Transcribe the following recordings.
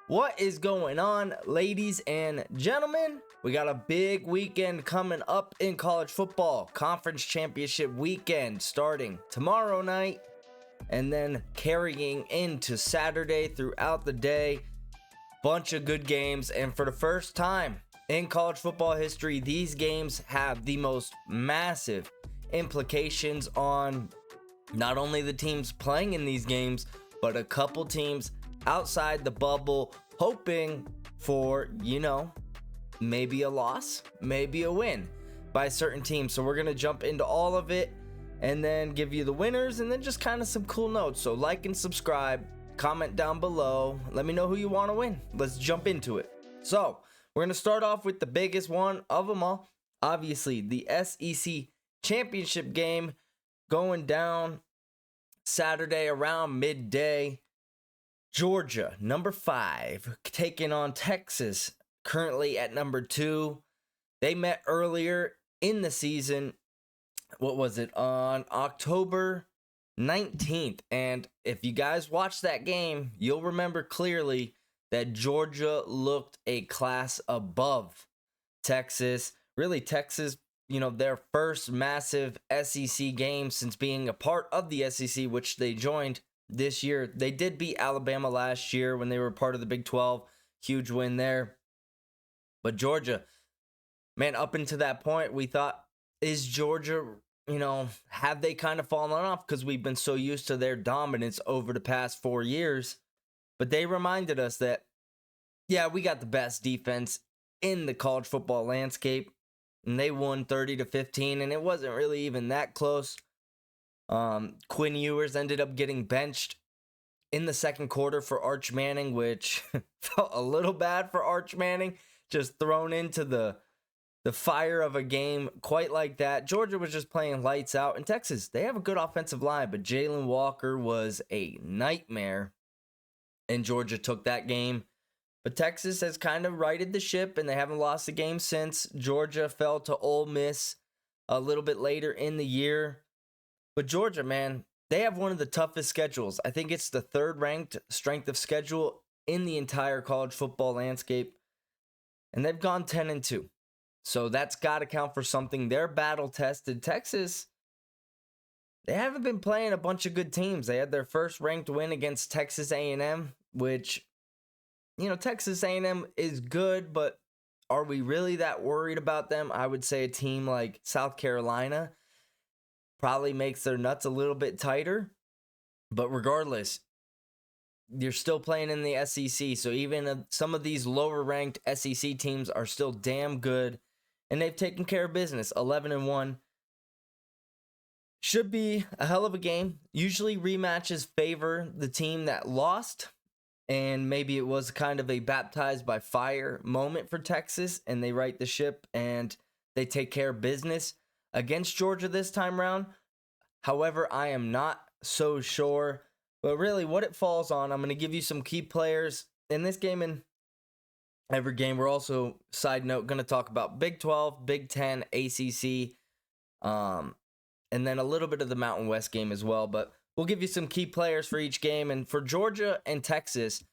What is going on, ladies and gentlemen? We got a big weekend coming up in college football. Conference championship weekend starting tomorrow night and then carrying into Saturday throughout the day. Bunch of good games, and for the first time in college football history, these games have the most massive implications on not only the teams playing in these games, but a couple teams outside the bubble hoping for, maybe a loss, maybe a win by a certain team. So we're going to jump into all of it and then give you the winners and then just kind of some cool notes. So like and subscribe, comment down below. Let me know who you want to win. Let's jump into it. So we're going to start off with the biggest one of them all. Obviously, the SEC championship game going down Saturday around midday. Georgia, number 5, taking on Texas, currently at number 2. They met earlier in the season. What was it? On October 19th. And if you guys watched that game, you'll remember clearly that Georgia looked a class above Texas. Really, Texas, their first massive SEC game since being a part of the SEC, which they joined this year. They did beat Alabama last year when they were part of the Big 12. Huge win there. But Georgia, man, up until that point, we thought, is Georgia, have they kind of fallen off because we've been so used to their dominance over the past 4 years? But they reminded us that, yeah, we got the best defense in the college football landscape. And they won 30-15, and it wasn't really even that close. Quinn Ewers ended up getting benched in the second quarter for Arch Manning, which felt a little bad for Arch Manning, just thrown into the fire of a game quite like that. Georgia was just playing lights out. In Texas, they have a good offensive line, but Jalen Walker was a nightmare, and Georgia took that game. But Texas has kind of righted the ship, and they haven't lost a game since. Georgia fell to Ole Miss a little bit later in the year. But Georgia, man, they have one of the toughest schedules. I think it's the third-ranked strength of schedule in the entire college football landscape. And they've gone 10-2. So that's got to count for something. They're battle-tested. Texas, they haven't been playing a bunch of good teams. They had their first ranked win against Texas A&M, which, Texas A&M is good, but are we really that worried about them? I would say a team like South Carolina probably makes their nuts a little bit tighter. But regardless, you're still playing in the SEC. So even some of these lower-ranked SEC teams are still damn good. And they've taken care of business. 11-1. Should be a hell of a game. Usually rematches favor the team that lost. And maybe it was kind of a baptized by fire moment for Texas. And they right the ship and they take care of business against Georgia this time around. However, I am not so sure. But really, what it falls on, I'm going to give you some key players in this game and every game. We're also, side note, going to talk about Big 12, Big 10, ACC, and then a little bit of the Mountain West game as well. But we'll give you some key players for each game. And for Georgia and Texas,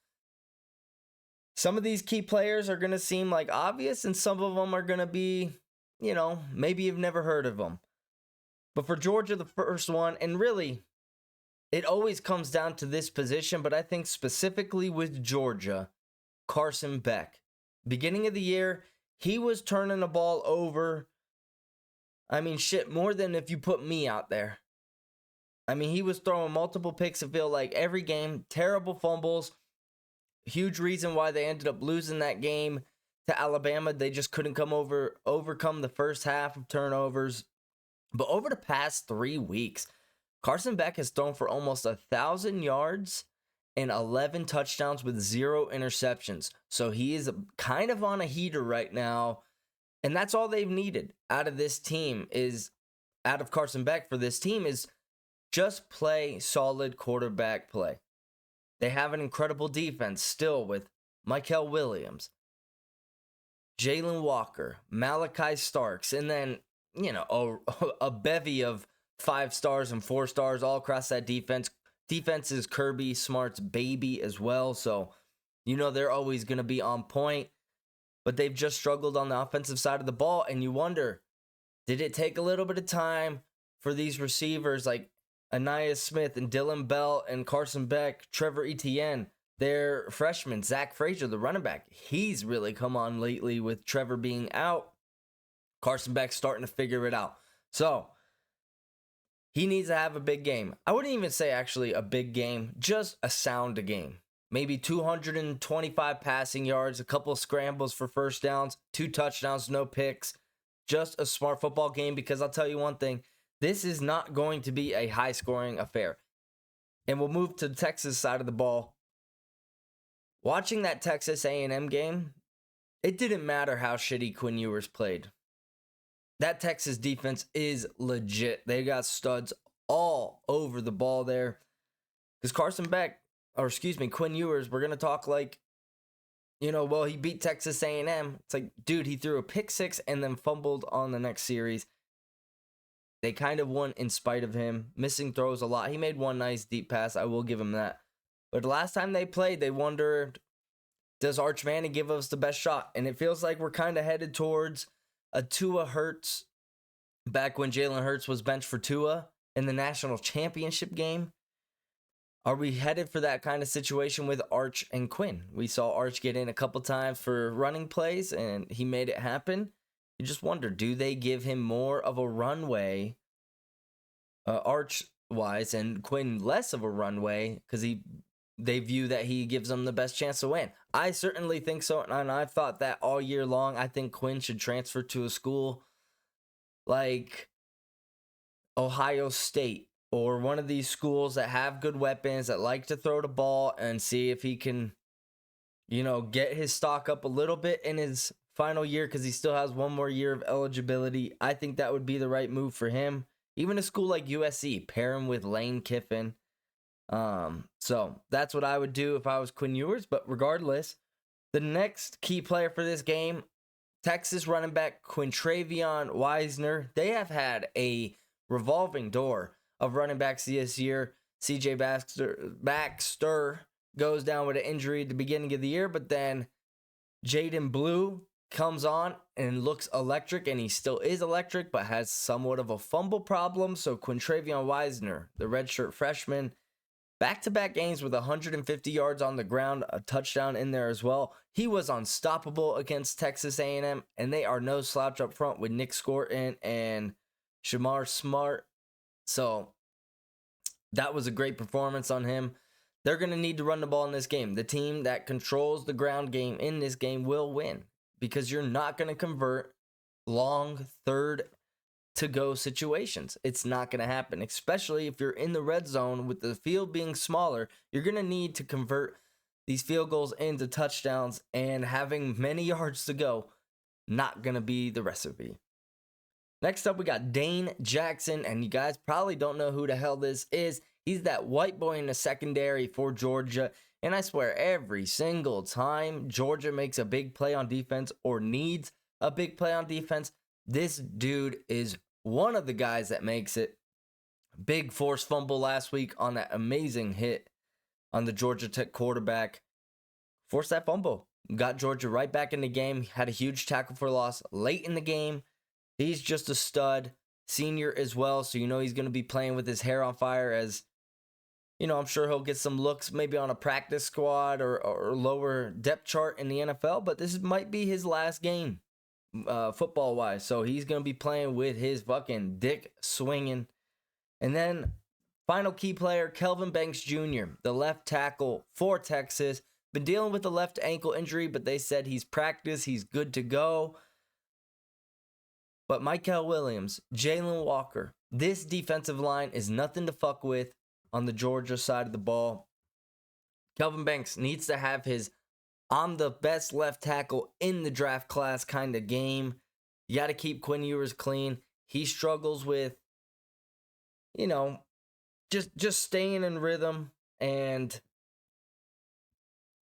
some of these key players are going to seem like obvious, and some of them are going to be, maybe you've never heard of them. But for Georgia, the first one, and really, it always comes down to this position, but I think specifically with Georgia, Carson Beck. Beginning of the year, he was turning the ball over. More than if you put me out there. He was throwing multiple picks, it felt like, every game. Terrible fumbles. Huge reason why they ended up losing that game to Alabama. They just couldn't overcome the first half of turnovers. But over the past 3 weeks, Carson Beck has thrown for almost 1,000 yards and 11 touchdowns with 0 interceptions. So he is kind of on a heater right now. And that's all they've needed out of Carson Beck for this team is just play solid quarterback play. They have an incredible defense still with Michael Williams, Jalen Walker, Malachi Starks, and then, a bevy of 5 stars and 4 stars all across that defense. Defense is Kirby Smart's baby as well. So You know they're always going to be on point, but they've just struggled on the offensive side of the ball. And you wonder, did it take a little bit of time for these receivers like Anaya Smith and Dylan Bell and Carson Beck, Trevor Etienne, their freshman, Zach Frazier, the running back? He's really come on lately with Trevor being out. Carson Beck starting to figure it out. So he needs to have a big game. I wouldn't even say actually a big game, just a sound game. Maybe 225 passing yards, a couple of scrambles for first downs, 2 touchdowns, no picks. Just a smart football game, because I'll tell you one thing, this is not going to be a high-scoring affair. And we'll move to the Texas side of the ball. Watching that Texas A&M game, it didn't matter how shitty Quinn Ewers played. That Texas defense is legit. They got studs all over the ball there. Because Quinn Ewers, we're going to talk like, well, he beat Texas A&M. It's like, dude, he threw a pick 6 and then fumbled on the next series. They kind of won in spite of him. Missing throws a lot. He made one nice deep pass. I will give him that. But the last time they played, they wondered, does Arch Manning give us the best shot? And it feels like we're kind of headed towards a Tua Hurts, back when Jalen Hurts was benched for Tua in the national championship game. Are we headed for that kind of situation with Arch and Quinn? We saw Arch get in a couple times for running plays, and he made it happen. You just wonder, do they give him more of a runway, Arch-wise, and Quinn less of a runway, because they view that he gives them the best chance to win? I certainly think so, and I've thought that all year long. I think Quinn should transfer to a school like Ohio State, or one of these schools that have good weapons, that like to throw the ball, and see if he can, get his stock up a little bit in his final year, because he still has one more year of eligibility. I think that would be the right move for him. Even a school like USC, pair him with Lane Kiffin. So that's what I would do if I was Quinn Ewers. But regardless, the next key player for this game, Texas running back Quintravion Wisner. They have had a revolving door of running backs this year. CJ Baxter goes down with an injury at the beginning of the year, but then Jaden Blue comes on and looks electric, and he still is electric, but has somewhat of a fumble problem. So Quintravion Wisner, the redshirt freshman, back-to-back games with 150 yards on the ground, a touchdown in there as well. He was unstoppable against Texas A&M, and they are no slouch up front with Nick Scorton and Shamar Smart. So that was a great performance on him. They're going to need to run the ball in this game. The team that controls the ground game in this game will win, because you're not going to convert long third-to-go situations. It's not going to happen, especially if you're in the red zone with the field being smaller. You're going to need to convert these field goals into touchdowns, and having many yards to go, not going to be the recipe. Next up, we got Dane Jackson, and you guys probably don't know who the hell this is. He's that white boy in the secondary for Georgia, and I swear every single time Georgia makes a big play on defense or needs a big play on defense, this dude is one of the guys that makes it. Big forced fumble last week on that amazing hit on the Georgia Tech quarterback. Forced that fumble. Got Georgia right back in the game. Had a huge tackle for loss late in the game. He's just a stud. Senior as well, so he's going to be playing with his hair on fire, as I'm sure he'll get some looks maybe on a practice squad or lower depth chart in the NFL, but this might be his last game football-wise, so he's going to be playing with his fucking dick swinging. And then final key player, Kelvin Banks Jr., the left tackle for Texas. Been dealing with a left ankle injury, but they said he's practiced, he's good to go. But Michael Williams, Jalen Walker, this defensive line is nothing to fuck with on the Georgia side of the ball. Kelvin Banks needs to have his I'm the best left tackle in the draft class kind of game. You got to keep Quinn Ewers clean. He struggles with, just staying in rhythm. And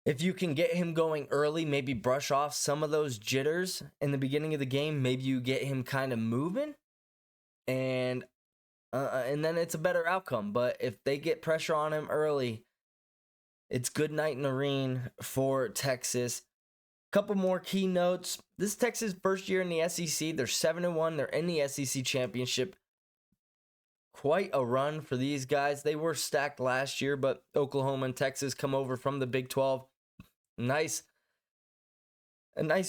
if you can get him going early, maybe brush off some of those jitters in the beginning of the game, maybe you get him kind of moving, and then it's a better outcome. But if they get pressure on him early, It's good night in the rain for Texas. Couple more key notes. This is Texas' first year in the SEC. They're 7-1. They're in the SEC championship. Quite a run for these guys. They were stacked last year, but Oklahoma and Texas come over from the Big 12. A nice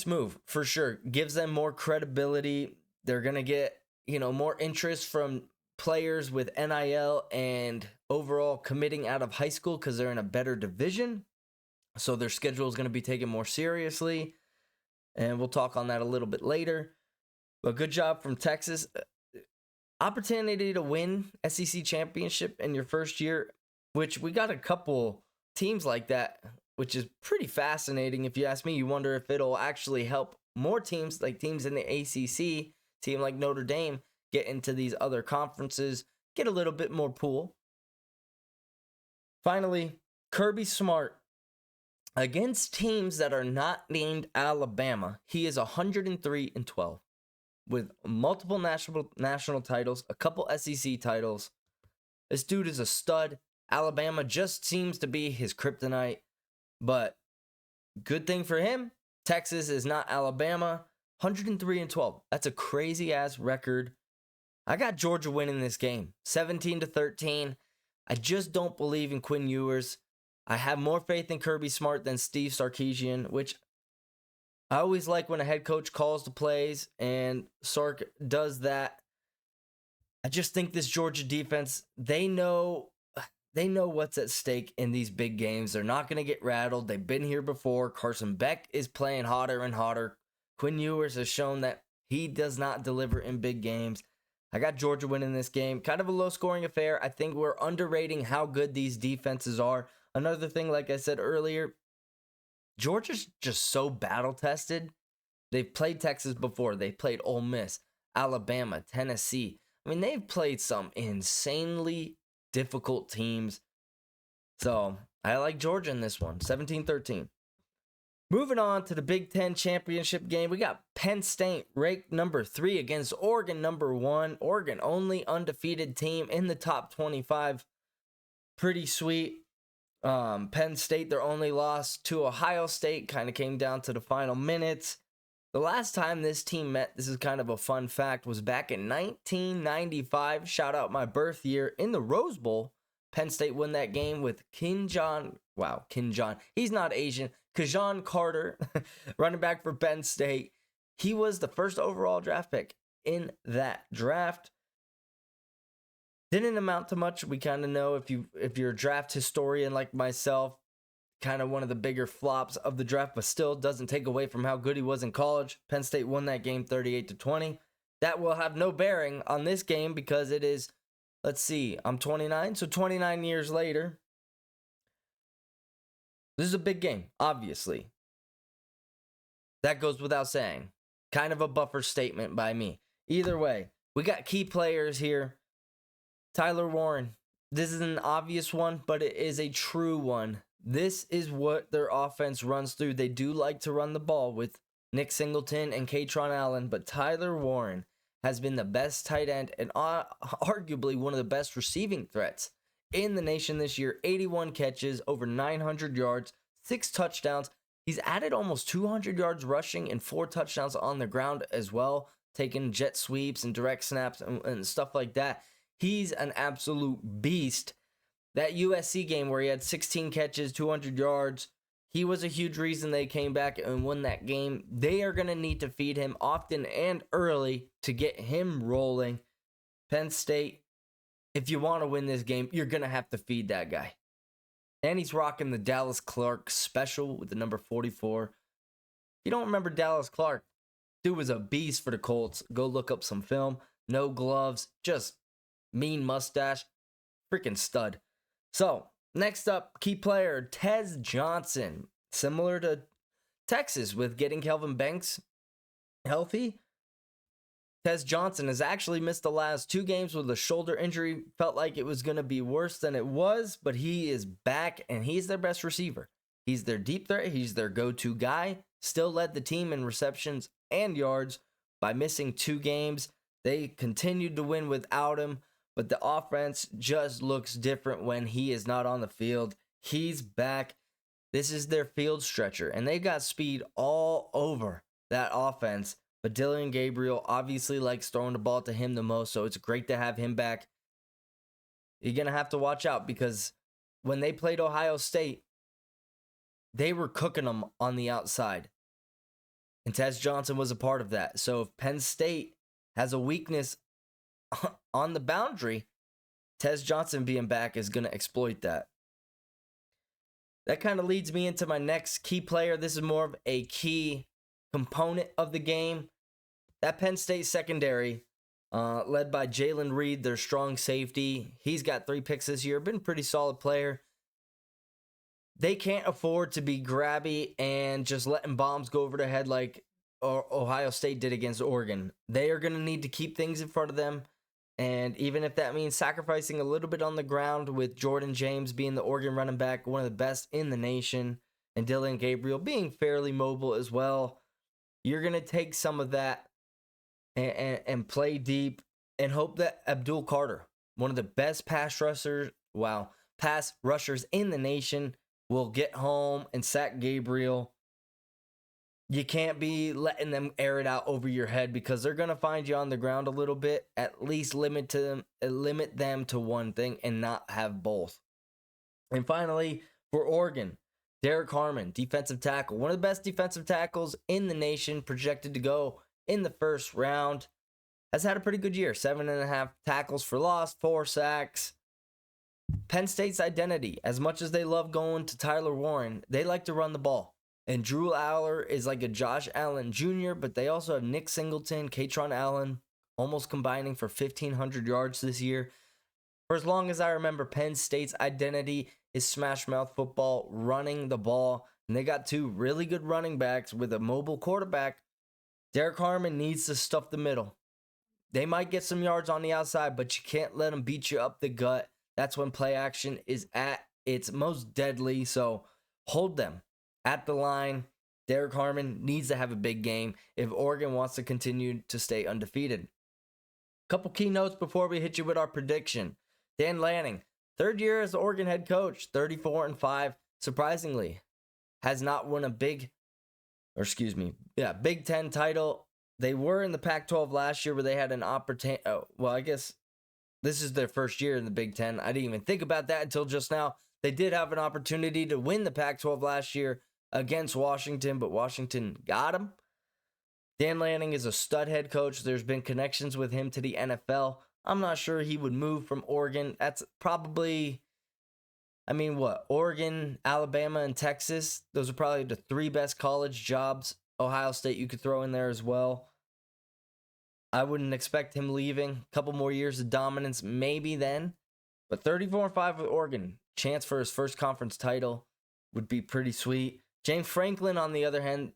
move for sure. Gives them more credibility. They're going to get, more interest from players with NIL and overall committing out of high school because they're in a better division. So their schedule is going to be taken more seriously. And we'll talk on that a little bit later. But good job from Texas. Opportunity to win SEC championship in your first year, which we got a couple teams like that, which is pretty fascinating. If you ask me, you wonder if it'll actually help more teams, like teams in the ACC, team like Notre Dame, get into these other conferences, get a little bit more pool. Finally, Kirby Smart. Against teams that are not named Alabama, he is 103-12 with multiple national titles, a couple SEC titles. This dude is a stud. Alabama just seems to be his kryptonite, but good thing for him, Texas is not Alabama. 103-12. That's a crazy ass record. I got Georgia winning this game, 17-13. I just don't believe in Quinn Ewers. I have more faith in Kirby Smart than Steve Sarkisian, which I always like when a head coach calls the plays and Sark does that. I just think this Georgia defense, they know what's at stake in these big games. They're not going to get rattled. They've been here before. Carson Beck is playing hotter and hotter. Quinn Ewers has shown that he does not deliver in big games. I got Georgia winning this game. Kind of a low-scoring affair. I think we're underrating how good these defenses are. Another thing, like I said earlier, Georgia's just so battle-tested. They've played Texas before. They've played Ole Miss, Alabama, Tennessee. I mean, they've played some insanely difficult teams. So, I like Georgia in this one, 17-13. Moving on to the Big Ten championship game, we got Penn State ranked number 3 against Oregon number 1. Oregon, only undefeated team in the top 25. Pretty sweet. Penn State, their only loss to Ohio State, kind of came down to the final minutes. The last time this team met, this is kind of a fun fact, was back in 1995. Shout out my birth year in the Rose Bowl. Penn State won that game with Kinjon. He's not Asian. Kajon Carter, running back for Penn State. He was the first overall draft pick in that draft. Didn't amount to much. We kind of know if you're a draft historian like myself, kind of one of the bigger flops of the draft, but still doesn't take away from how good he was in college. Penn State won that game 38-20. That will have no bearing on this game because it is, let's see, I'm 29, so 29 years later. This is a big game, obviously. That goes without saying. Kind of a buffer statement by me. Either way, we got key players here. Tyler Warren. This is an obvious one, but it is a true one. This is what their offense runs through. They do like to run the ball with Nick Singleton and Katron Allen, but Tyler Warren has been the best tight end and arguably one of the best receiving threats in the nation this year. 81 catches, over 900 yards, 6 touchdowns. He's added almost 200 yards rushing and 4 touchdowns on the ground as well, taking jet sweeps and direct snaps and stuff like that. He's an absolute beast. That USC game where he had 16 catches, 200 yards, he was a huge reason they came back and won that game. They are going to need to feed him often and early to get him rolling. Penn State, if you want to win this game, you're going to have to feed that guy. And he's rocking the Dallas Clark special with the number 44. If you don't remember Dallas Clark, dude was a beast for the Colts. Go look up some film. No gloves, just mean mustache. Freaking stud. So, next up, key player, Tez Johnson. Similar to Texas with getting Kelvin Banks healthy. Tez Johnson has actually missed the last 2 games with a shoulder injury. Felt like it was going to be worse than it was, but he is back and he's their best receiver. He's their deep threat. He's their go-to guy. Still led the team in receptions and yards by missing 2 games. They continued to win without him, but the offense just looks different when he is not on the field. He's back. This is their field stretcher, and they got speed all over that offense. But Dylan Gabriel obviously likes throwing the ball to him the most, so it's great to have him back. You're going to have to watch out because when they played Ohio State, they were cooking them on the outside. And Tez Johnson was a part of that. So if Penn State has a weakness on the boundary, Tez Johnson being back is going to exploit that. That kind of leads me into my next key player. This is more of a key component of the game. That Penn State secondary, led by Jalen Reed, their strong safety. He's got 3 picks this year. Been a pretty solid player. They can't afford to be grabby and just letting bombs go over their head like Ohio State did against Oregon. They are going to need to keep things in front of them. And even if that means sacrificing a little bit on the ground with Jordan James being the Oregon running back, one of the best in the nation, and Dylan Gabriel being fairly mobile as well, you're going to take some of that and play deep and hope that Abdul Carter, one of the best pass rushers in the nation, will get home and sack Gabriel. You can't be letting them air it out over your head because they're going to find you on the ground a little bit. At least limit them to one thing and not have both. And finally, for Oregon, Derek Harmon, defensive tackle. One of the best defensive tackles in the nation, projected to go in the first round. Has had a pretty good year. 7.5 tackles for loss, 4 sacks. Penn State's identity, as much as they love going to Tyler Warren, they like to run the ball. And Drew Aller is like a Josh Allen Jr., but they also have Nick Singleton, Katron Allen, almost combining for 1,500 yards this year. For as long as I remember, Penn State's identity is smash mouth football, running the ball. And they got 2 really good running backs with a mobile quarterback. Derek Harmon needs to stuff the middle. They might get some yards on the outside, but you can't let them beat you up the gut. That's when play action is at its most deadly. So hold them at the line. Derek Harmon needs to have a big game if Oregon wants to continue to stay undefeated. Couple key notes before we hit you with our prediction. Dan Lanning, 3rd year as the Oregon head coach, 34-5. Surprisingly, has not won a Big Ten title. They were in the Pac-12 last year where they had an opportunity. I guess this is their first year in the Big Ten. I didn't even think about that until just now. They did have an opportunity to win the Pac-12 last year against Washington, but Washington got them. Dan Lanning is a stud head coach. There's been connections with him to the NFL. I'm not sure he would move from Oregon. That's probably, Oregon, Alabama, and Texas. Those are probably the 3 best college jobs. Ohio State you could throw in there as well. I wouldn't expect him leaving. A couple more years of dominance, maybe then. But 34-5 with Oregon. Chance for his first conference title would be pretty sweet. James Franklin, on the other hand,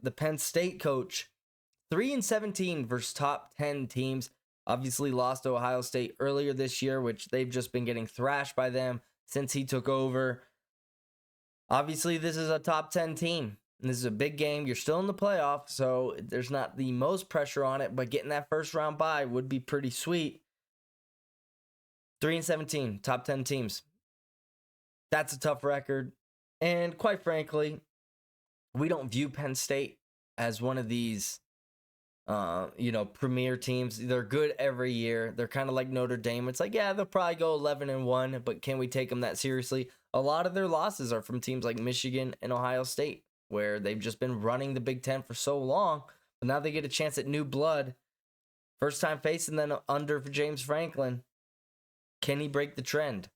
the Penn State coach, 3-17 versus top 10 teams. Obviously lost to Ohio State earlier this year, which they've just been getting thrashed by them since he took over. Obviously, this is a top 10 team. And this is a big game. You're still in the playoff, so there's not the most pressure on it, but getting that first round bye would be pretty sweet. 3-17, top 10 teams. That's a tough record. And quite frankly, we don't view Penn State as one of these, premier teams. They're good every year. They're kind of like Notre Dame. It's like, yeah, they'll probably go 11-1, but can we take them that seriously? A lot of their losses are from teams like Michigan and Ohio State, where they've just been running the Big Ten for so long, but now they get a chance at new blood. First time facing them under James Franklin. Can he break the trend?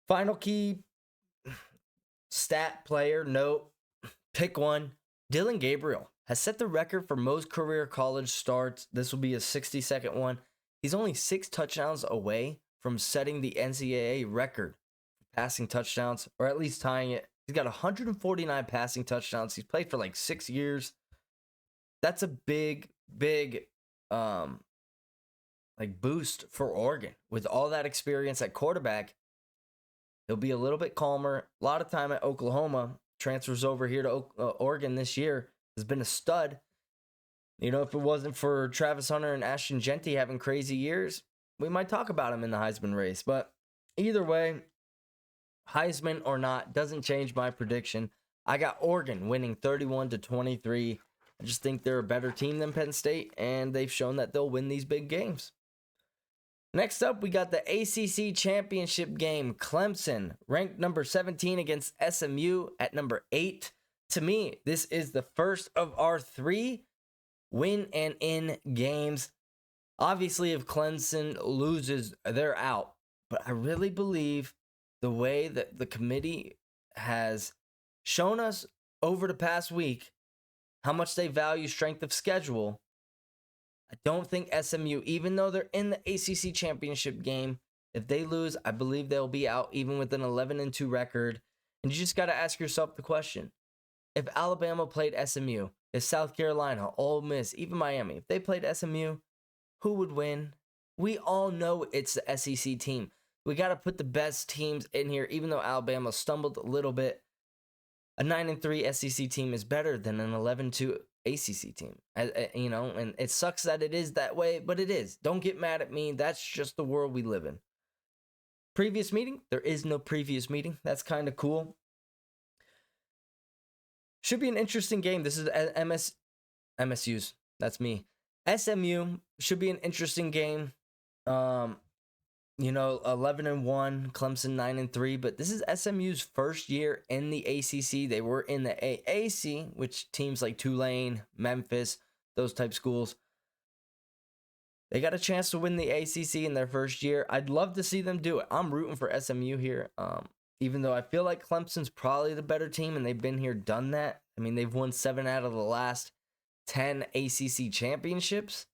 Final key stat player note, pick one. Dylan Gabriel has set the record for most career college starts. This will be a 60-second one. He's only 6 touchdowns away from setting the NCAA record for passing touchdowns, or at least tying it. He's got 149 passing touchdowns. He's played for like 6 years. That's a big boost for Oregon. With all that experience at quarterback, he'll be a little bit calmer. A lot of time at Oklahoma. Transfers over here to Oregon this year. Has been a stud. If it wasn't for Travis Hunter and Ashton Genty having crazy years, we might talk about him in the Heisman race. But either way, Heisman or not, doesn't change my prediction. I got Oregon winning 31-23. I just think they're a better team than Penn State, and they've shown that they'll win these big games. Next up, we got the ACC championship game. Clemson, ranked number 17 against SMU at number 8. To me, this is the first of our 3 win and in games. Obviously, if Clemson loses, they're out. But I really believe the way that the committee has shown us over the past week how much they value strength of schedule. I don't think SMU, even though they're in the ACC championship game, if they lose, I believe they'll be out even with an 11-2 record. And you just got to ask yourself the question. If Alabama played SMU, if South Carolina, Ole Miss, even Miami, if they played SMU, who would win? We all know it's the SEC team. We got to put the best teams in here, even though Alabama stumbled a little bit. A 9-3 SEC team is better than an 11-2 ACC team. And it sucks that it is that way, but it is. Don't get mad at me. That's just the world we live in. Previous meeting? There is no previous meeting. That's kind of cool. Should be an interesting game. This is MSU's. That's me. SMU should be an interesting game. 11-1, Clemson 9-3, but this is SMU's first year in the ACC. They were in the AAC, which teams like Tulane, Memphis, those type schools, they got a chance to win the ACC in their first year. I'd love to see them do it. I'm rooting for SMU here, even though I feel like Clemson's probably the better team, and they've been here, done that. I mean, they've won 7 out of the last 10 ACC championships.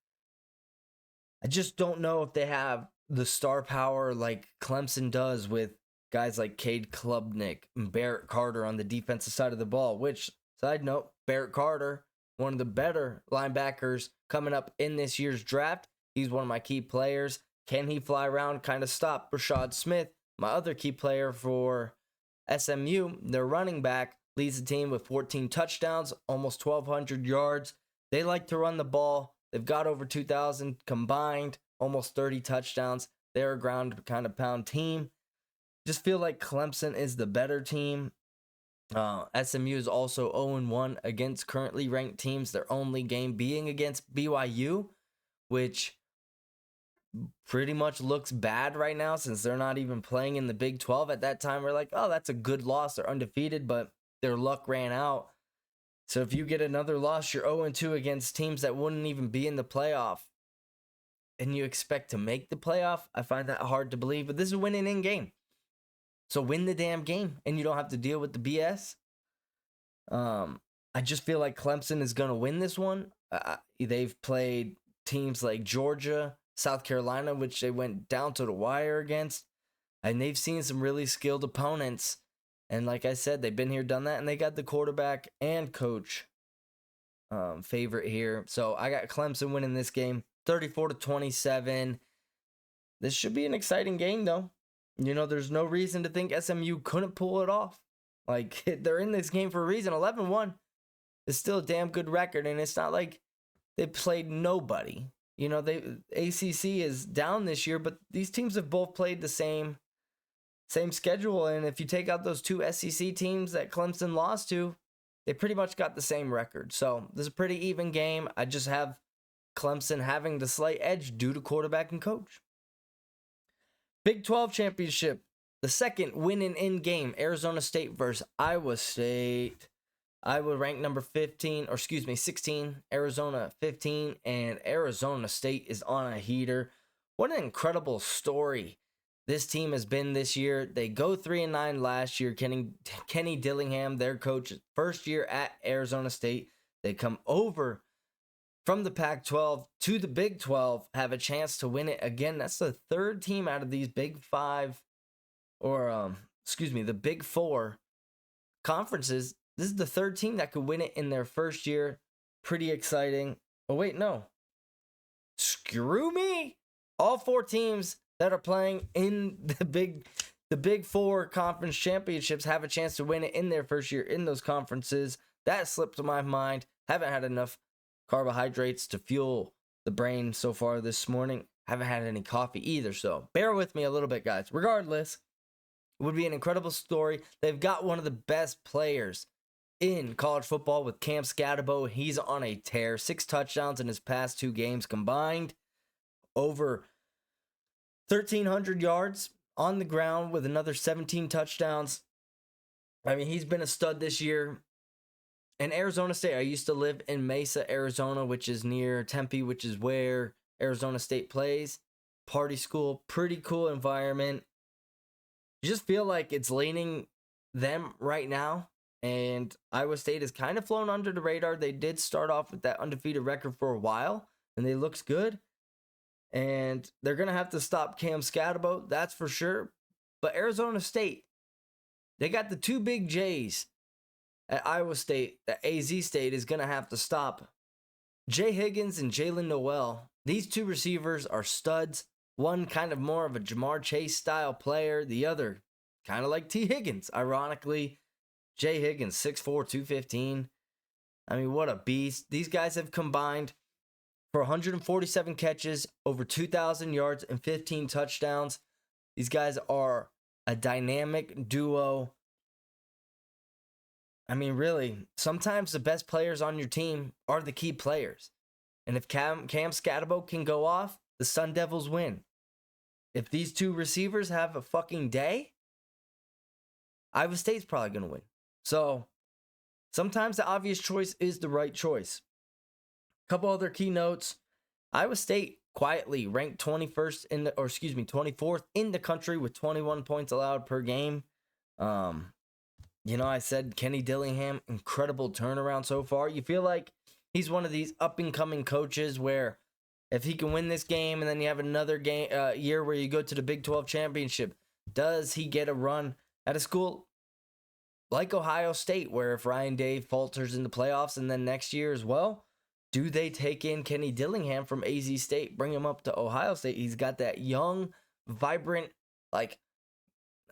I just don't know if they have the star power like Clemson does with guys like Cade Klubnik and Barrett Carter on the defensive side of the ball, which, side note, Barrett Carter, one of the better linebackers coming up in this year's draft. He's one of my key players. Can he fly around, kind of stop Rashad Smith, my other key player for SMU? Their running back leads the team with 14 touchdowns, almost 1,200 yards. They like to run the ball. They've got over 2,000 combined, almost 30 touchdowns. They're a ground kind of pound team. Just feel like Clemson is the better team. SMU is also 0-1 against currently ranked teams. Their only game being against BYU, which pretty much looks bad right now since they're not even playing in the Big 12. At that time, we're like, oh, that's a good loss. They're undefeated, but their luck ran out. So if you get another loss, you're 0-2 against teams that wouldn't even be in the playoff, and you expect to make the playoff. I find that hard to believe, but this is a winning in game. So win the damn game, and you don't have to deal with the BS. I just feel like Clemson is going to win this one. They've played teams like Georgia, South Carolina, which they went down to the wire against, and they've seen some really skilled opponents. And like I said, they've been here, done that, and they got the quarterback and coach favorite here. So I got Clemson winning this game 34-27. This should be an exciting game, though. There's no reason to think SMU couldn't pull it off. Like, they're in this game for a reason. 11-1 is still a damn good record, and it's not like they played nobody. ACC is down this year, but these teams have both played the same schedule, and if you take out those 2 SEC teams that Clemson lost to, they pretty much got the same record. So this is a pretty even game. I just have Clemson having the slight edge due to quarterback and coach. Big 12 championship, the second winning in game, Arizona State versus Iowa State. Iowa ranked number 16, Arizona 15, and Arizona State is on a heater. What an incredible story this team has been this year. They go 3-9 last year. Kenny Dillingham, their coach, first year at Arizona State. They come over from the Pac-12 to the Big 12, have a chance to win it again. That's the third team out of these Big Five, the Big Four conferences. This is the third team that could win it in their first year. Pretty exciting. Oh, wait, no. Screw me. All 4 teams that are playing in the Big Four conference championships have a chance to win it in their first year in those conferences. That slipped my mind. Haven't had enough carbohydrates to fuel the brain so far this morning. Haven't had any coffee either, so bear with me a little bit, guys. Regardless, It would be an incredible story. They've got one of the best players in college football with Cam Scatterbo. He's on a tear. 6 touchdowns in his past 2 games combined. Over 1,300 yards on the ground with another 17 touchdowns. I mean, he's been a stud this year. And Arizona State, I used to live in Mesa, Arizona, which is near Tempe, which is where Arizona State plays. Party school, pretty cool environment. You just feel like it's leaning them right now. And Iowa State has kind of flown under the radar. They did start off with that undefeated record for a while, and they looks good. And they're going to have to stop Cam Scatterbo, that's for sure. But Arizona State, they got the 2 big J's at Iowa State that AZ State is going to have to stop. Jay Higgins and Jalen Noel, these 2 receivers are studs. One kind of more of a Jamar Chase style player. The other kind of like T. Higgins, ironically. Jay Higgins, 6'4", 215. I mean, what a beast. These guys have combined for 147 catches, over 2,000 yards, and 15 touchdowns. These guys are a dynamic duo. I mean, really, sometimes the best players on your team are the key players. And if Cam Scatterbo can go off, the Sun Devils win. If these 2 receivers have a fucking day, Iowa State's probably going to win. So, sometimes the obvious choice is the right choice. A couple other key notes. Iowa State quietly ranked 24th in the country with 21 points allowed per game. I said Kenny Dillingham, incredible turnaround so far. You feel like he's one of these up-and-coming coaches where if he can win this game and then you have another game year where you go to the Big 12 championship, does he get a run at a school like Ohio State, where if Ryan Day falters in the playoffs and then next year as well, do they take in Kenny Dillingham from AZ State, bring him up to Ohio State? He's got that young, vibrant, like,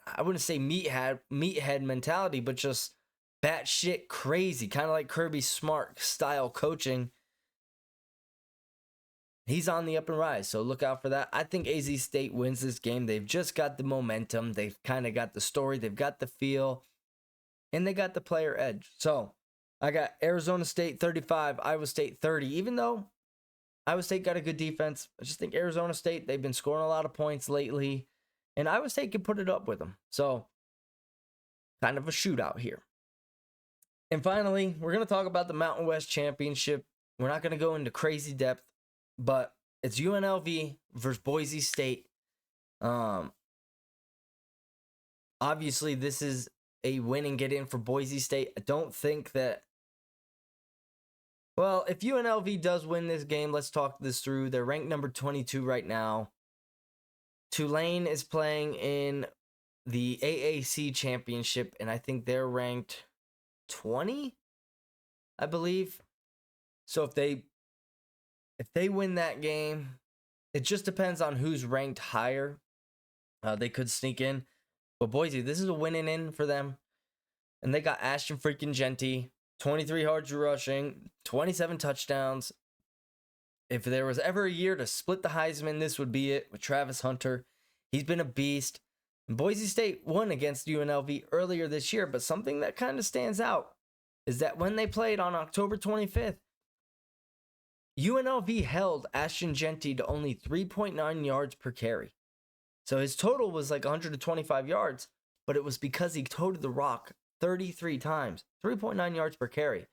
I wouldn't say meathead mentality, but just batshit crazy, kind of like Kirby Smart style coaching. He's on the up and rise, so look out for that. I think AZ State wins this game. They've just got the momentum. They've kind of got the story. They've got the feel. And they got the player edge. So, I got Arizona State 35, Iowa State 30. Even though Iowa State got a good defense, I just think Arizona State, they've been scoring a lot of points lately. And Iowa State can put it up with them. So, kind of a shootout here. And finally, we're going to talk about the Mountain West Championship. We're not going to go into crazy depth, but it's UNLV versus Boise State. Obviously, this is a win and get in for Boise State. I don't think that... Well, if UNLV does win this game, let's talk this through. They're ranked number 22 right now. Tulane is playing in the AAC championship, and I think they're ranked 20, I believe. So if they win that game, it just depends on who's ranked higher. They could sneak in. But Boise, this is a winning in for them. And they got Ashton freaking Genty, 23 yards rushing, 27 touchdowns. If there was ever a year to split the Heisman, this would be it with Travis Hunter. He's been a beast. And Boise State won against UNLV earlier this year, but something that kind of stands out is that when they played on October 25th, UNLV held Ashton Genty to only 3.9 yards per carry. So his total was like 125 yards, but it was because he toted the rock 33 times, 3.9 yards per carry.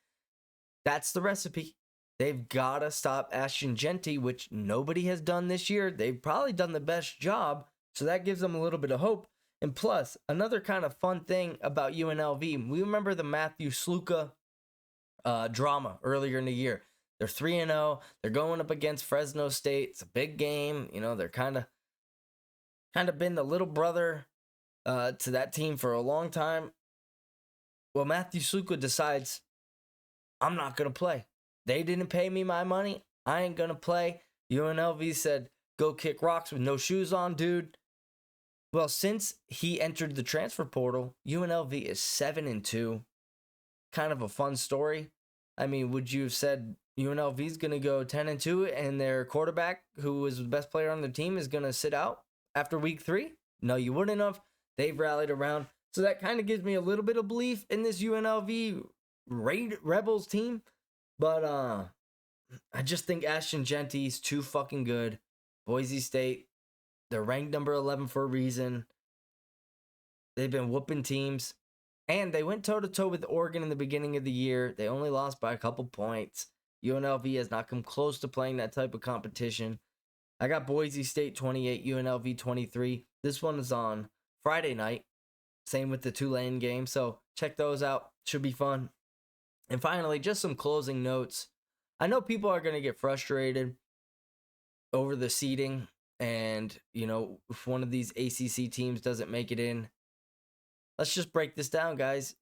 That's the recipe. They've got to stop Ashton Genty, which nobody has done this year. They've probably done the best job, so that gives them a little bit of hope. And plus, another kind of fun thing about UNLV, we remember the Matthew Sluka drama earlier in the year. They're 3-0. They're going up against Fresno State. It's a big game. They're kind of been the little brother to that team for a long time. Well, Matthew Sluka decides, I'm not going to play. They didn't pay me my money. I ain't going to play. UNLV said, go kick rocks with no shoes on, dude. Well, since he entered the transfer portal, UNLV is 7-2. Kind of a fun story. I mean, would you have said UNLV is going to go 10-2 and their quarterback, who was the best player on the team, is going to sit out after week 3? No, you wouldn't have. they've rallied around. So that kind of gives me a little bit of belief in this UNLV Rebels team. But I just think Ashton Genty's too fucking good. Boise State, they're ranked number 11 for a reason. They've been whooping teams. And they went toe-to-toe with Oregon in the beginning of the year. They only lost by a couple points. UNLV has not come close to playing that type of competition. I got Boise State 28, UNLV 23. This one is on Friday night. Same with the Tulane game. So check those out. Should be fun. And finally, just some closing notes. I know people are going to get frustrated over the seeding. And, if one of these ACC teams doesn't make it in. Let's just break this down, guys.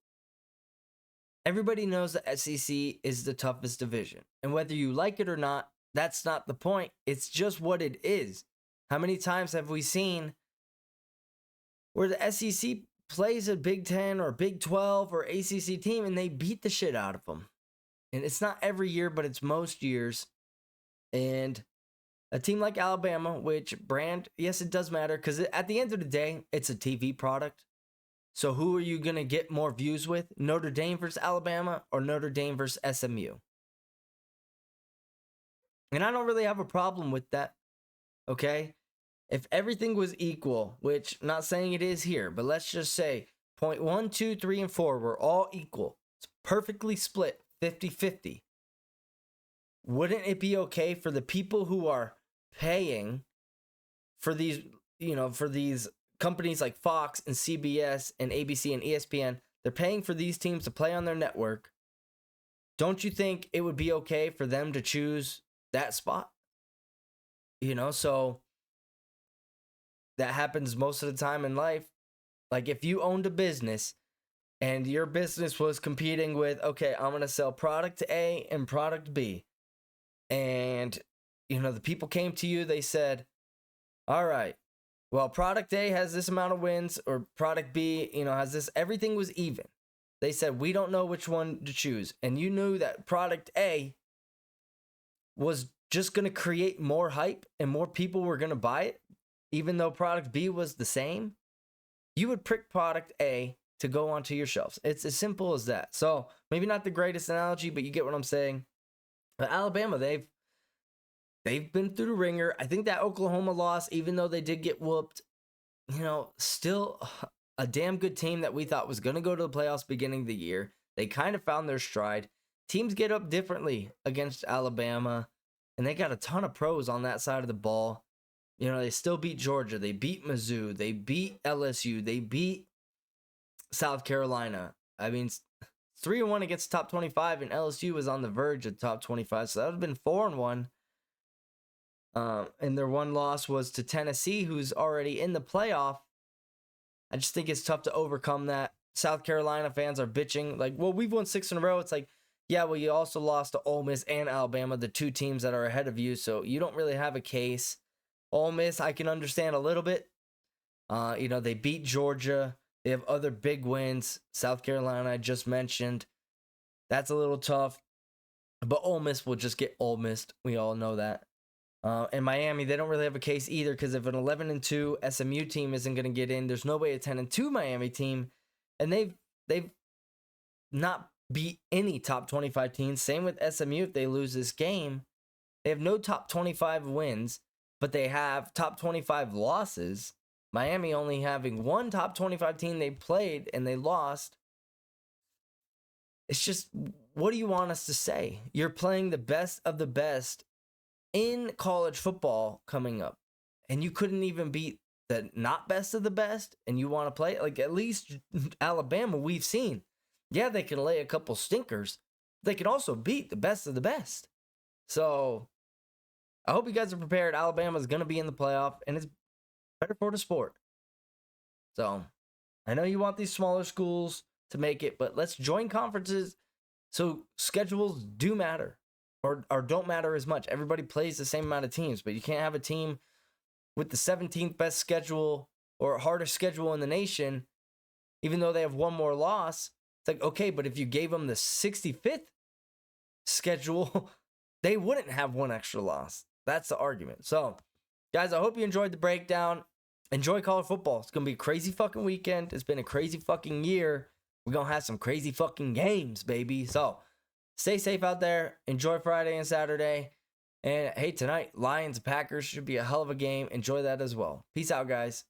Everybody knows the SEC is the toughest division. And whether you like it or not, that's not the point. It's just what it is. How many times have we seen where the SEC plays a Big 10 or Big 12 or ACC team and they beat the shit out of them? And it's not every year, but it's most years. And a team like Alabama, which brand, yes, it does matter because at the end of the day, it's a TV product. So who are you going to get more views with? Notre Dame versus Alabama or Notre Dame versus SMU? And I don't really have a problem with that, okay? If everything was equal, which I'm not saying it is here, but let's just say point 1, 2, 3, and 4 were all equal. It's perfectly split, 50-50. Wouldn't it be okay for the people who are paying for these, for these companies like Fox and CBS and ABC and ESPN, they're paying for these teams to play on their network. Don't you think it would be okay for them to choose that spot? So that happens most of the time in life. Like if you owned a business and your business was competing with, okay, I'm going to sell product A and product B. And, the people came to you, they said, all right, well, product A has this amount of wins, or product B, has this. Everything was even. They said, we don't know which one to choose. And you knew that product A was just going to create more hype and more people were going to buy it, even though product B was the same. You would pick product A to go onto your shelves. It's as simple as that. So maybe not the greatest analogy, but you get what I'm saying. But Alabama, they've been through the ringer. I think that Oklahoma loss, even though they did get whooped, still a damn good team that we thought was going to go to the playoffs beginning of the year. They kind of found their stride. Teams get up differently against Alabama, and they got a ton of pros on that side of the ball. They still beat Georgia. They beat Mizzou. They beat LSU. They beat South Carolina. I mean, 3-1 against top 25, and LSU was on the verge of top 25, so that would have been 4-1. And their one loss was to Tennessee, who's already in the playoff. I just think it's tough to overcome that. South Carolina fans are bitching, like, well, we've won 6 in a row. It's like, yeah, well, you also lost to Ole Miss and Alabama, the two teams that are ahead of you, so you don't really have a case. Ole Miss, I can understand a little bit. They beat Georgia. They have other big wins. South Carolina, I just mentioned. That's a little tough. But Ole Miss will just get Ole Missed. We all know that. And Miami, they don't really have a case either, because if an 11-2 SMU team isn't going to get in, there's no way a 10-2 Miami team. And they've not beat any top 25 teams. Same with SMU. If they lose this game, they have no top 25 wins, but they have top 25 losses. Miami only having one top 25 team they played and they lost. It's just, what do you want us to say? You're playing the best of the best in college football coming up, and you couldn't even beat the not best of the best, and you want to play? Like, at least Alabama, we've seen. Yeah, they can lay a couple stinkers. They can also beat the best of the best. So, I hope you guys are prepared. Alabama's going to be in the playoff, and it's better for the sport. So, I know you want these smaller schools to make it, but let's join conferences so schedules do matter, or don't matter as much. Everybody plays the same amount of teams, but you can't have a team with the 17th best schedule or hardest schedule in the nation, even though they have one more loss. It's like, okay, but if you gave them the 65th schedule, they wouldn't have one extra loss. That's the argument. So, guys, I hope you enjoyed the breakdown. enjoy college football. It's going to be a crazy fucking weekend. It's been a crazy fucking year. We're going to have some crazy fucking games, baby. So stay safe out there. Enjoy Friday and Saturday. And hey, tonight, Lions Packers should be a hell of a game. Enjoy that as well. Peace out, guys.